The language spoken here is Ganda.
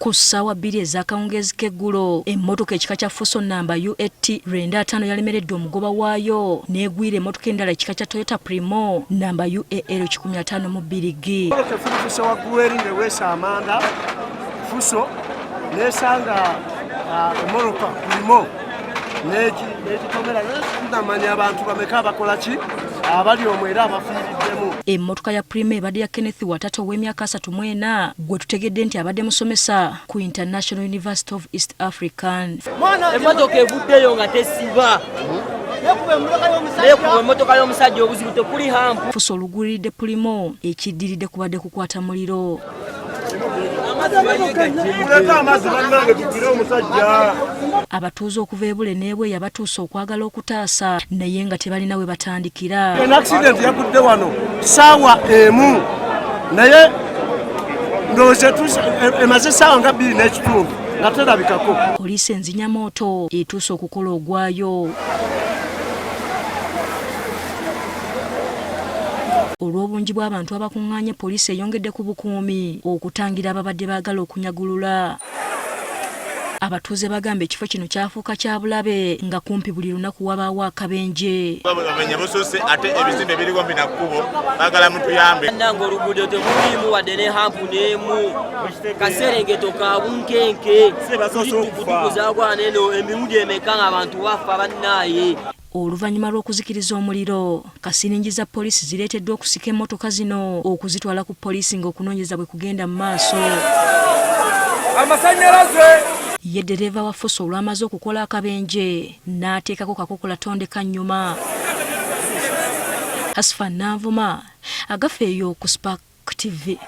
ku ssaawa 2 ez'akawungeezi k'eggulo emmotoka ekika kya Fuso namba UAT 25 yalemeredde omugoba waayo negwira emmotoka endala ekika kya Toyota Premio namba UAL 152G. Fuso waggulu eri ne weesa amanda Fuso nesanga emmotoka Premio n'ekitomera namanya abantu bameka bakola ki abali omwera abafiiriddemu. Emmotoka ya Premio ebadde ya Kenneth Watato ow'emyaka 34 gwe tutegedde nti abadde musomesa ku International University of East African. Emmotoka evuddeyo nga tesiba nekuba emmotoka y'omusajja obuzibu tekuli hampu. Fuso oluguliridde Premio ekiddiridde kubadde kukwata muliro. Abatuuze okuva ebule n'ebwe yabatuusa okwagala okutaasa naye nga tebalina we batandikira. Accident yagudde wano ssaawa emu naye ndowooza emaze essaawa nga 2 n'ekitundu nga terabikako. Poliisi enzinyamooto etuuse okukola ogwayo. Olw'obungi bw'abantu abakuŋŋaanye poliisi eyongedde ku bukuumi okutangira ababadde baagala okunyagulula. Abatuuze bagamba ekifo kino kyafuuka kya bulabe nga kumpi buli lunaku wabaawo akabenje. Bamenye busose ate ebizimbe biriwo binakkubo baagala mutuyambe. Nanga oluguudo temuliimu wadde ne hampu n'emu kaserengeto ka bunkenke tukutuku zaagwana eno emirundi emeka nga abantu bafa bannaaye. Oluvannyuma lw'okuzikiriza omuliro kasiringi za poliisi zireeteddwa okusika emmotoka zino okuzitwala ku poliisi ng'okunoonyeza bwe kugenda mu maaso. Amasannyalaze ye ddereeva wa Fuso olwamaze okukola akabenje n'ateekako kakokola tondeka nnyuma. Asifa Nanvuma agafeeyo ku Spark TV.